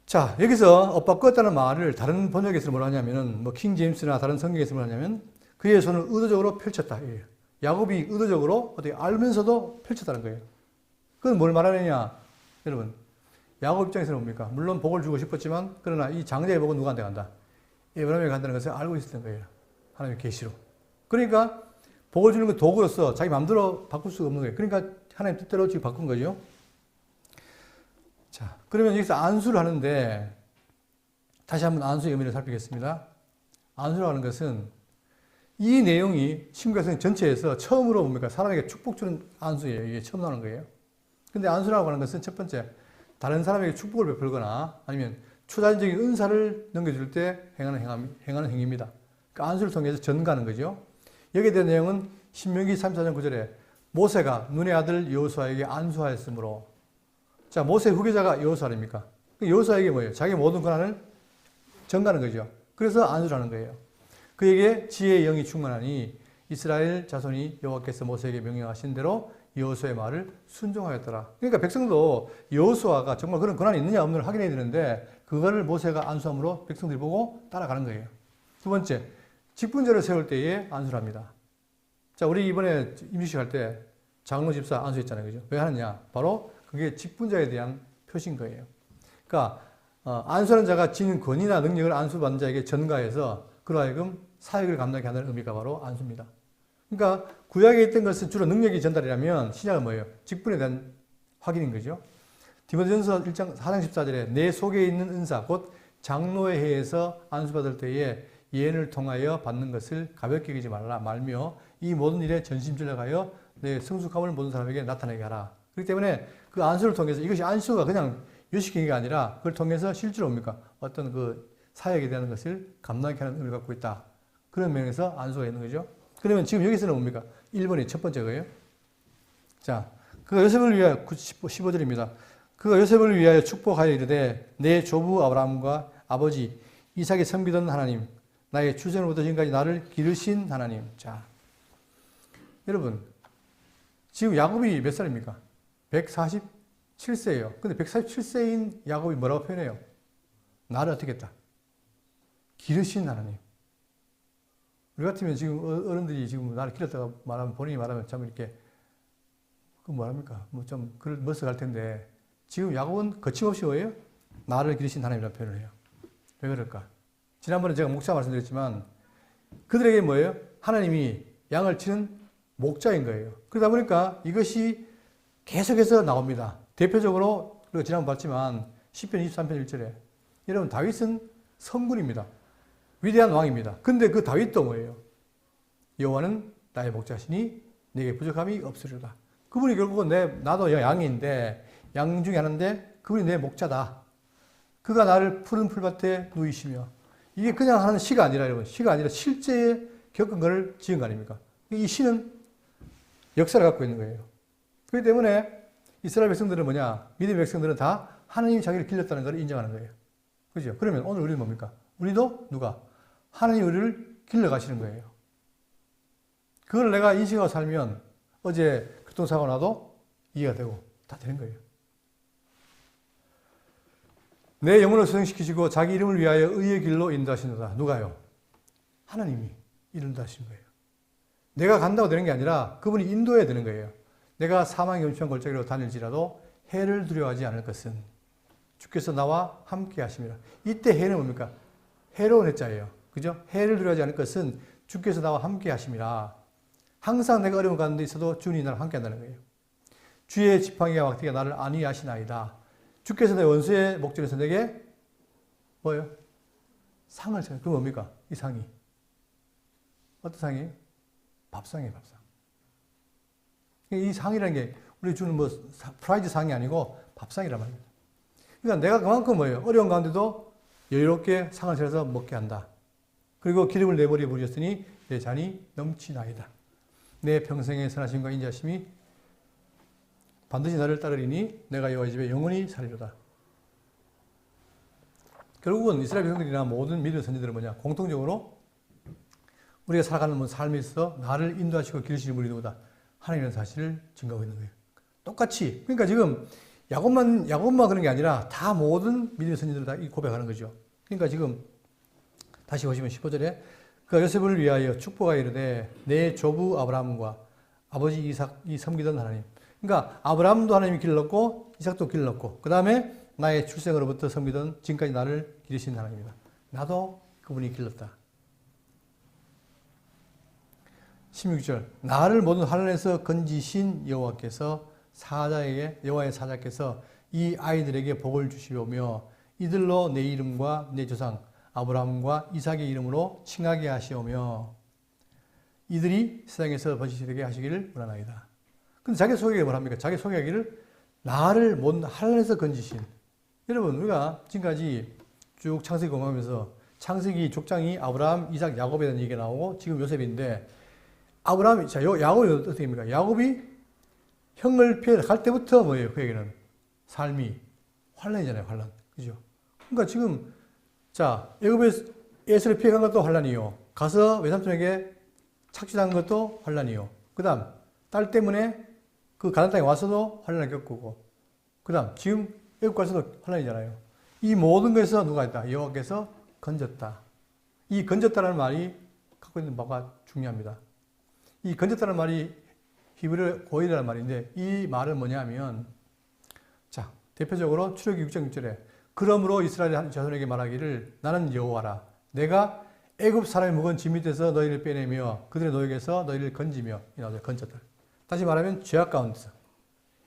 자, 여기서 엇바꿨다는 말을 다른 번역에서 뭐라 하냐면은, 뭐, 킹 제임스나 다른 성경에서 뭐라 하냐면, 그의 손을 의도적으로 펼쳤다. 야곱이 의도적으로 어떻게 알면서도 펼쳤다는 거예요. 그건 뭘 말하느냐? 여러분, 야곱 입장에서는 뭡니까? 물론 복을 주고 싶었지만, 그러나 이 장자의 복은 누구한테 간다? 에브라임에게 간다는 것을 알고 있었던 거예요. 하나님의 계시로. 그러니까, 복을 주는 건 도구로서 자기 마음대로 바꿀 수가 없는 거예요. 그러니까 하나님 뜻대로 지금 바꾼 거죠. 자, 그러면 여기서 안수를 하는데, 다시 한번 안수의 의미를 살피겠습니다. 안수라고 하는 것은 이 내용이 신구약성 전체에서 처음으로 뭡니까? 사람에게 축복 주는 안수예요. 이게 처음 나오는 거예요. 근데 안수라고 하는 것은 첫 번째, 다른 사람에게 축복을 베풀거나 아니면 초자연적인 은사를 넘겨줄 때 행하는 행위입니다. 그 안수를 통해서 전가하는 거죠. 여기에 대한 내용은 신명기 34장 9절에 모세가 눈의 아들 여호수아에게 안수하였으므로, 자, 모세 후계자가 여호수아 아닙니까? 여호수아에게 뭐예요? 자기 모든 권한을 전가하는 거죠. 그래서 안수를 하는 거예요. 그에게 지혜의 영이 충만하니 이스라엘 자손이 여호와께서 모세에게 명령하신 대로 여호수아의 말을 순종하였더라. 그러니까 백성도 여호수아가 정말 그런 권한이 있느냐 없느냐를 확인해야 되는데 그거를 모세가 안수함으로 백성들이 보고 따라가는 거예요. 두 번째, 직분제를 세울 때에 안수를 합니다. 자, 우리 이번에 임시식 할 때 장로 집사 안수했잖아요. 그죠? 왜 하느냐? 바로 그게 직분자에 대한 표시인 거예요. 그러니까 안수하는 자가 지닌 권위나 능력을 안수받는 자에게 전가해서 그로 하여금 사역을 감당하게 하는 의미가 바로 안수입니다. 그러니까 구약에 있던 것은 주로 능력이 전달이라면 신약은 뭐예요? 직분에 대한 확인인 거죠. 디모데전서 1장 4장 14절에 내 속에 있는 은사 곧 장로의 해에서 안수받을 때에 예언을 통하여 받는 것을 가볍게 여기지 말며 이 모든 일에 전심전력하여 내 성숙함을 모든 사람에게 나타내게 하라. 그렇기 때문에 그 안수를 통해서 이것이 안수가 그냥 요식행위가 아니라 그걸 통해서 실제로 뭡니까? 어떤 그 사역에 대한 것을 감당하게 하는 의미를 갖고 있다. 그런 면에서 안수가 있는 거죠. 그러면 지금 여기서는 뭡니까? 1번이 첫 번째 거예요. 자, 그가 요셉을 위하여 15절입니다. 그가 요셉을 위하여 축복하여 이르되 내 조부 아브라함과 아버지 이삭이 섬기던 하나님 나의 출생으로부터 지금까지 나를 기르신 하나님. 자, 여러분 지금 야곱이 몇 살입니까? 147세예요. 근데 147세인 야곱이 뭐라고 표현해요? 나를 어떻게 했다? 기르신 하나님. 우리 같으면 지금 어른들이 지금 나를 기르다가 말하면 본인이 말하면 참 이렇게 그 뭐랍니까? 뭐 좀 그걸 머쓱할 텐데 지금 야곱은 거침없이 뭐예요? 나를 기르신 하나님이라는 표현을 해요. 왜 그럴까? 지난번에 제가 목자 말씀드렸지만 그들에게 뭐예요? 하나님이 양을 치는 목자인 거예요. 그러다 보니까 이것이 계속해서 나옵니다. 대표적으로 그리고 지난번 봤지만 10편 23편 1절에 여러분 다윗은 성군입니다. 위대한 왕입니다. 근데 그 다윗도 뭐예요? 여호와는 나의 목자시니 내게 부족함이 없으리로다. 그분이 결국은 나도 양인데 양 중에 하나인데 그분이 내 목자다. 그가 나를 푸른 풀밭에 누이시며 이게 그냥 하는 시가 아니라 여러분 시가 아니라 실제 겪은 걸 지은 거 아닙니까? 이 시는 역사를 갖고 있는 거예요. 그렇기 때문에 이스라엘 백성들은 뭐냐? 믿음의 백성들은 다 하나님이 자기를 길렀다는 걸 인정하는 거예요. 그죠? 그러면 오늘 우리는 뭡니까? 우리도 누가? 하나님이 우리를 길러가시는 거예요. 그걸 내가 인식하고 살면 어제 교통사고 나도 이해가 되고 다 되는 거예요. 내 영혼을 소생시키시고 자기 이름을 위하여 의의 길로 인도하시노라. 누가요? 하나님이 인도하신 거예요. 내가 간다고 되는 게 아니라 그분이 인도해야 되는 거예요. 내가 사망의 음침한 골짜기로 다닐지라도 해를 두려워하지 않을 것은 주께서 나와 함께 하심이라. 이때 해는 뭡니까? 해로운 해자예요. 그죠? 해를 두려워하지 않을 것은 주께서 나와 함께 하심이라. 항상 내가 어려운 가운데 있어도 주님이 나랑 함께 한다는 거예요. 주의 지팡이와 막대기가 나를 안위하시나이다. 주께서 내 원수의 목전에서 내게 뭐예요? 상을 주세요. 그건 뭡니까? 이 상이. 어떤 상이에요? 밥상이에요, 밥상. 이 상이라는 게 우리 주는 뭐 프라이즈 상이 아니고 밥상이란 말입니다. 그러니까 내가 그만큼 뭐예요? 어려운 가운데도 여유롭게 상을 차려서 먹게 한다. 그리고 기름을 내 머리에 부으셨으니 내 잔이 넘치나이다. 내 평생의 선하심과 인자심이 반드시 나를 따르리니 내가 여호와의 집에 영원히 살리로다. 결국은 이스라엘 백성들이나 모든 믿음의 선지들은 뭐냐? 공통적으로 우리가 살아가는 삶에 있어 나를 인도하시고 기르시는 분이 누구다? 하나님이라는 사실을 증거하고 있는 거예요. 똑같이. 그러니까 지금 야곱만 그런 게 아니라 다 모든 믿음의 선지들을 다 고백하는 거죠. 그러니까 지금 다시 보시면 15절에 그 요셉을 위하여 축복하여 이르되 내 조부 아브라함과 아버지 이삭이 섬기던 하나님. 그러니까 아브라함도 하나님이 길렀고 이삭도 길렀고 그 다음에 나의 출생으로부터 섬기던 지금까지 나를 기르신 하나님이다. 나도 그분이 길렀다. 16절 나를 모든 환난에서 건지신 여호와께서 여호와의 사자께서 이 아이들에게 복을 주시오며 이들로 내 이름과 내 조상 아브라함과 이삭의 이름으로 칭하게 하시오며 이들이 세상에서 번식되게 하시기를 원하나이다. 근데 자기 소개가 뭐랍니까? 자기 소개하기를 나를 모든 환난에서 건지신. 여러분 우리가 지금까지 쭉 창세기 공부하면서 창세기 족장이 아브라함, 이삭, 야곱에 대한 얘기가 나오고 지금 요셉인데 야곱이 어떻게 됩니까? 야곱이 형을 피해 갈 때부터 뭐예요? 그에게는 삶이 환난이잖아요, 환난. 그죠? 그러니까 지금 애굽에 에서를 피해 간 것도 환난이요. 가서 외삼촌에게 착취한 것도 환난이요. 그다음 딸 때문에 그 가나안 땅에 와서도 환난을 겪고, 그다음 지금 애굽 가서도 환난이잖아요. 이 모든 것에서 누가 있다? 여호와께서 건졌다. 이 건졌다라는 말이 갖고 있는 바가 중요합니다. 이 건졌다는 말이 히브리어 고일이라는 말인데 이 말은 뭐냐면 대표적으로 출애굽기 6장 6절에 그러므로 이스라엘 자손에게 말하기를 나는 여호와라 내가 애굽 사람의 묵은 짐 밑에서 너희를 빼내며 그들의 노역에서 너희를 건지며 건졌다. 다시 말하면 죄악 가운데서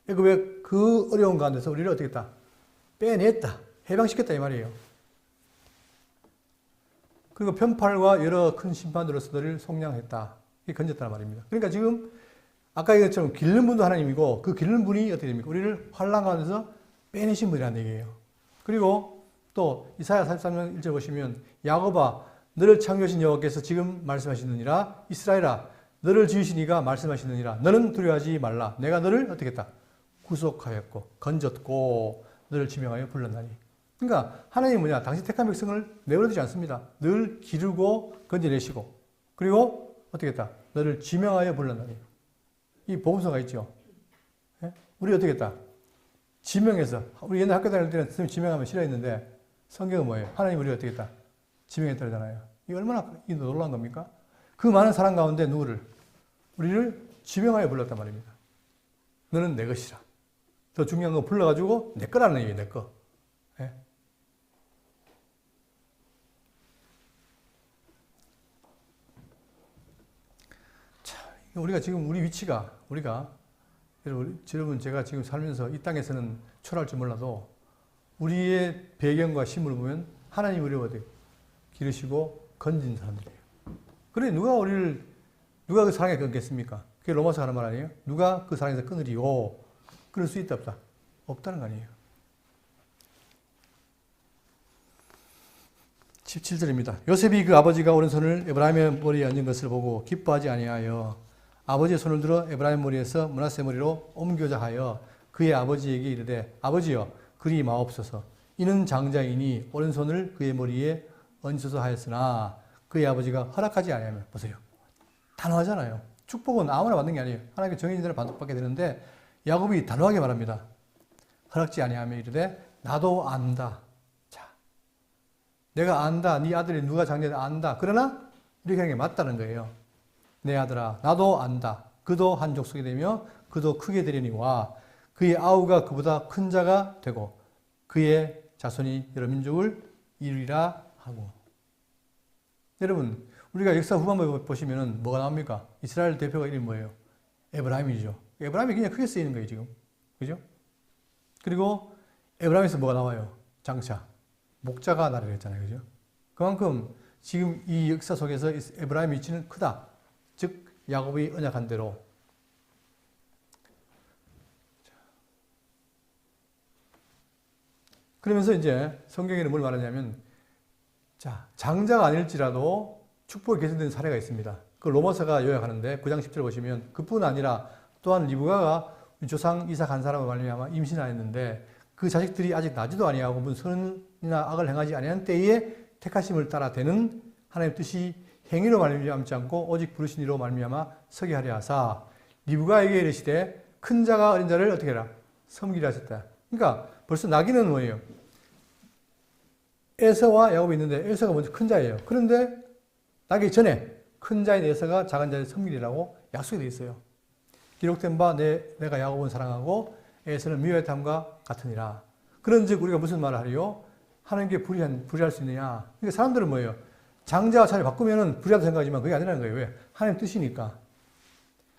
애굽의 그 어려운 가운데서 우리를 어떻게 했다? 빼냈다. 해방시켰다 이 말이에요. 그리고 편팔과 여러 큰 심판으로서 너희를 속량했다. 이게 건졌다는 말입니다. 그러니까 지금 아까 얘기했처럼 기르는 분도 하나님이고 그 기르는 분이 어떻게 됩니까? 우리를 환난 가운데서 빼내신 분이라는 얘기예요. 그리고 또 이사야 43장 1절 보시면 야곱아 너를 창조하신 여호와께서 지금 말씀하시느니라 이스라엘아 너를 지으신 이가 말씀하시느니라 너는 두려워하지 말라 내가 너를 어떻게 했다? 구속하였고 건졌고 너를 지명하여 불렀나니. 그러니까 하나님은 뭐냐? 당신 택한 백성을 내버려두지 않습니다. 늘 기르고 건져내시고 그리고 어떻게 했다? 너를 지명하여 불렀나니. 이 복음서가 있죠. 예? 우리 어떻게 했다? 지명해서 우리 옛날 학교 다닐 때는 선생님 지명하면 싫어했는데 성경은 뭐예요? 하나님 우리 어떻게 했다? 지명했다 그러잖아요. 이게 얼마나 놀라운 겁니까? 그 많은 사람 가운데 누구를? 우리를 지명하여 불렀단 말입니다. 너는 내 것이라. 더 중요한 건 불러가지고 내 거라는 얘기예요. 내 거. 예? 자, 우리가 지금 우리 위치가 여러분 제가 지금 살면서 이 땅에서는 초라할 줄 몰라도 우리의 배경과 심을 보면 하나님 우리를 어디 기르시고 건진 사람들이에요. 그래 누가 그 사랑에 끊겠습니까? 그게 로마서 하는 말 아니에요? 누가 그 사랑에서 끊으리요? 그럴 수 있다 없다? 없다는 거 아니에요. 17절입니다. 요셉이 그 아버지가 오른손을 에브라임의 머리에 얹은 것을 보고 기뻐하지 아니하여 아버지의 손을 들어 에브라임 머리에서 므낫세 머리로 옮겨자 하여 그의 아버지에게 이르되 아버지여 그리 마옵소서 이는 장자이니 오른손을 그의 머리에 얹어서 하였으나 그의 아버지가 허락하지 아니하며 보세요. 단호하잖아요. 축복은 아무나 받는 게 아니에요. 하나님께 정해진 대로 받게 되는데 야곱이 단호하게 말합니다. 허락지 아니하며 이르되 나도 안다. 내가 안다. 네 아들이 누가 장자인지 안다. 그러나 이렇게 하는 게 맞다는 거예요. 내 아들아 나도 안다. 그도 한 족속이 되며 그도 크게 되리니와 그의 아우가 그보다 큰 자가 되고 그의 자손이 여러 민족을 이루리라 하고. 여러분 우리가 역사 후반부에 보시면은 뭐가 나옵니까? 이스라엘 대표가 이름이 뭐예요? 에브라임이죠. 에브라임이 그냥 크게 쓰이는 거예요 지금. 그죠? 그리고 에브라임에서 뭐가 나와요? 장차 목자가 나리라 했잖아요. 그죠? 그만큼 지금 이 역사 속에서 에브라임의 위치는 크다. 즉 야곱이 언약한 대로. 그러면서 이제 성경에는 뭘 말하냐면, 자, 장자가 아닐지라도 축복이 개선된 사례가 있습니다. 그 로마서가 요약하는데 9장 10절 보시면 그뿐 아니라 또한 리브가가 조상 이삭 한 사람을 말미암아 임신하였는데 그 자식들이 아직 나지도 아니하고 무슨 선이나 악을 행하지 아니한 때에 택하심을 따라 되는 하나님의 뜻이 행위로 말미암지 않고 오직 부르신 이로 말미암아 서게 하려 하사 리브가에게 이르시되 큰 자가 어린 자를 어떻게 해라? 섬기라 하셨다. 그러니까 벌써 나귀는 뭐예요? 에서와 야곱이 있는데 에서가 먼저 큰 자예요. 그런데 나기 전에 큰 자인 에서가 작은 자를 섬기리라고 약속이 되어 있어요. 기록된 바 내가 야곱은 사랑하고 에서는 미워함과 같으니라. 그런즉 우리가 무슨 말을 하리요? 하나님께 불의할 수 있느냐? 그러니까 사람들은 뭐예요? 장자와 차를 바꾸면은 불의하다 생각하지만 그게 아니라는 거예요. 왜? 하나님 뜻이니까.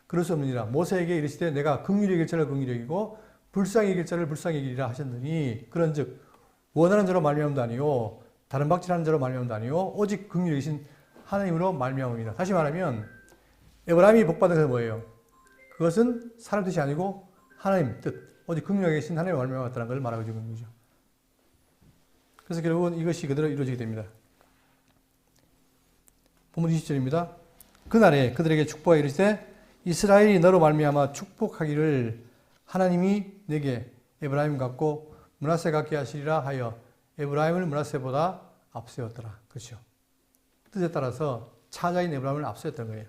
그럴 수 없느니라. 모세에게 이르시되 내가 긍휼히 여길 자를 긍휼히 여기고 불쌍히 여길 자를 불쌍히 여기리라 하셨느니 그런즉 원하는 자로 말미암도 아니요 다른 박질하는 자로 말미암도 아니요 오직 긍휼히 여기신 하나님으로 말미암음이다. 다시 말하면 에브라임이 복받은 것은 뭐예요? 그것은 사람 뜻이 아니고 하나님 뜻, 오직 긍휼히 여기신 하나님을 말미암았다는 걸 말하고 있는 거죠. 그래서 결국은 이것이 그대로 이루어지게 됩니다. 본문 20절입니다. 그날에 그들에게 축복하여 이르시되 이스라엘이 너로 말미암아 축복하기를 하나님이 내게 에브라임 같고 므낫세 같게 하시리라 하여 에브라임을 므낫세보다 앞세웠더라. 그렇죠. 뜻에 따라서 차자인 에브라임을 앞세웠던 거예요.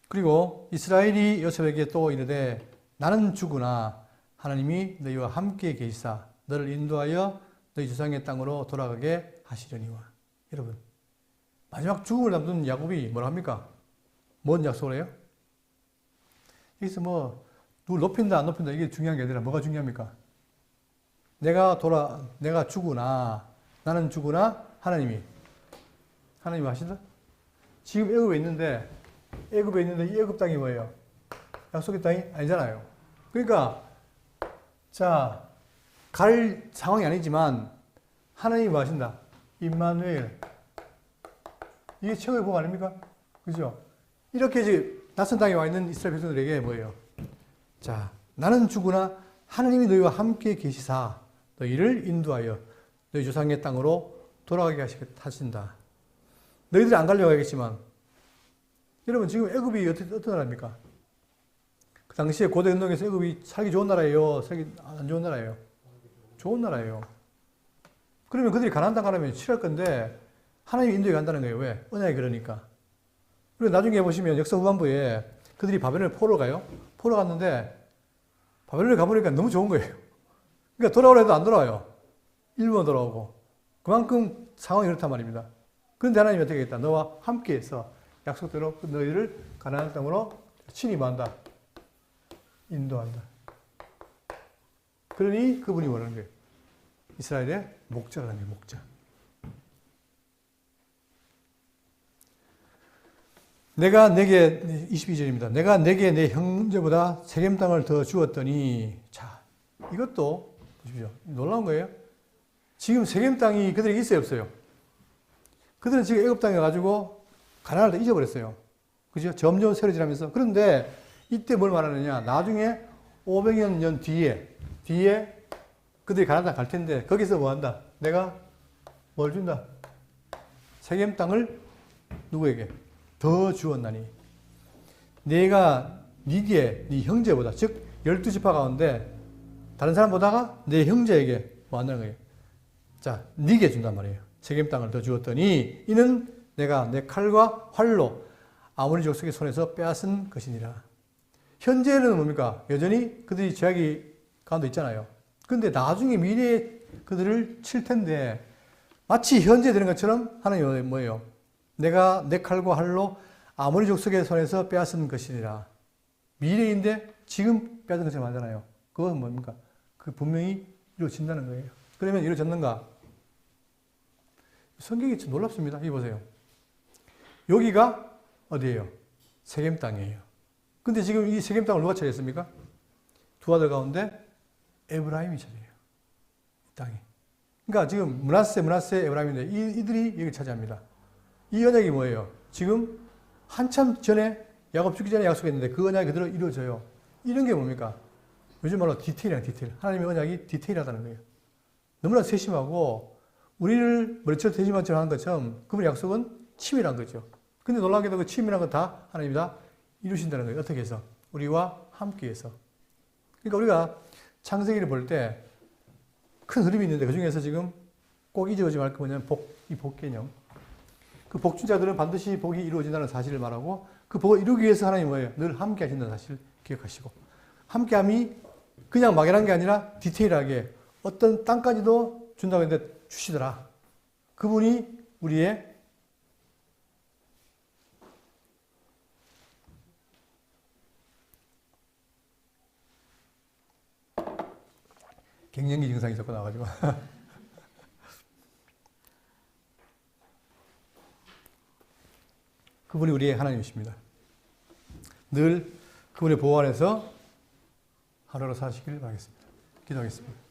그리고 이스라엘이 요셉에게 또 이르되 나는 죽으나 하나님이 너희와 함께 계시사 너를 인도하여 너희 조상의 땅으로 돌아가게 하시려니와. 여러분 마지막 죽음을 남긴 야곱이 뭐라 합니까? 뭔 약속을 해요? 여기서 뭐 누굴 높인다 안 높인다 이게 중요한 게 아니라 뭐가 중요합니까? 내가 죽으나 나는 죽으나 하나님이 하신다? 지금 애굽에 있는데 이 애굽 땅이 뭐예요? 약속의 땅이 아니잖아요. 그러니까 자 갈 상황이 아니지만 하나님이 뭐 하신다? 임마누엘. 이게 최고의 복 아닙니까? 그죠? 이렇게 이제 낯선 땅에 와 있는 이스라엘 백성들에게 뭐예요? 자, 나는 죽으나 하나님이 너희와 함께 계시사 너희를 인도하여 너희 조상의 땅으로 돌아가게 하신다. 너희들이 안 가려고 하겠지만 여러분 지금 애굽이 어떤 나라입니까? 그 당시에 고대 운동에서 애굽이 살기 좋은 나라예요? 살기 안 좋은 나라예요? 좋은 나라예요. 그러면 그들이 가나안 땅 가려면 싫어할 건데 하나님이 인도에 간다는 거예요. 왜? 언약이 그러니까. 그리고 나중에 보시면 역사 후반부에 그들이 바벨론을 포로 가요. 포로 갔는데 바벨론에 가보니까 너무 좋은 거예요. 그러니까 돌아오라 해도 안 돌아와요. 일부만 돌아오고. 그만큼 상황이 그렇단 말입니다. 그런데 하나님이 어떻게 하겠다? 너와 함께해서 약속대로 너희를 가나안 땅으로 침입한다. 인도한다. 그러니 그분이 원하는 거예요. 이스라엘의 목자라는 거예요. 목자. 내가 내게 22절입니다. 내가 내게 내 형제보다 세겜 땅을 더 주었더니 자 이것도 보십시오. 놀라운 거예요. 지금 세겜 땅이 그들에게 있어요 없어요? 그들은 지금 애굽 땅에 가지고 가나안을 다 잊어버렸어요. 그죠? 점점 세려지면서. 그런데 이때 뭘 말하느냐? 나중에 500여 년 뒤에 그들이 가나안 땅 갈 텐데 거기서 뭐 한다? 내가 뭘 준다? 세겜 땅을 누구에게? 더 주었나니 내가 네 형제보다 즉 12지파 가운데 다른 사람보다가 내 형제에게 뭐 한다는 거예요. 자, 네게 준단 말이에요. 세겜 땅을 더 주었더니 이는 내가 내 칼과 활로 아모리 족속의 손에서 빼앗은 것이니라. 현재는 뭡니까? 여전히 그들이 죄악이 가운데 있잖아요. 그런데 나중에 미래에 그들을 칠 텐데 마치 현재 되는 것처럼 하나님은 뭐예요? 내가 내 칼과 활로 아모리 족속의 손에서 빼앗은 것이니라. 미래인데 지금 빼앗은 것처럼 하잖아요. 그건 뭡니까? 그 분명히 이루어진다는 거예요. 그러면 이루어졌는가? 성경이 참 놀랍습니다. 이 보세요. 여기가 어디예요? 세겜 땅이에요. 근데 지금 이 세겜 땅을 누가 차지했습니까? 두 아들 가운데 에브라임이 차지해요. 이 땅이. 그러니까 지금 므낫세, 에브라임인데 이들이 여기 차지합니다. 이 언약이 뭐예요? 지금 한참 전에 야곱 죽기 전에 약속했는데 그 언약이 그대로 이루어져요. 이런 게 뭡니까? 요즘 말로 디테일이랑 디테일. 하나님의 언약이 디테일하다는 거예요. 너무나 세심하고 우리를 머리채로 대지만처럼 하는 것처럼 그분의 약속은 치밀한 거죠. 근데 놀랍게도 그 치밀한 건 다 하나님이 다 이루신다는 거예요. 어떻게 해서? 우리와 함께 해서. 그러니까 우리가 창세기를 볼 때 큰 흐름이 있는데 그 중에서 지금 꼭 잊어오지 말 게 뭐냐면 이 복 개념. 그 복주자들은 반드시 복이 이루어진다는 사실을 말하고 그 복을 이루기 위해서 하나님이 뭐예요? 늘 함께 하신다는 사실을 기억하시고 함께함이 그냥 막연한 게 아니라 디테일하게 어떤 땅까지도 준다고 했는데 주시더라. 그분이 우리의 갱년기 증상이 자꾸 나와가지고 그분이 우리의 하나님이십니다. 늘 그분의 보호 안에서 하루하루 사시길 바라겠습니다. 기도하겠습니다.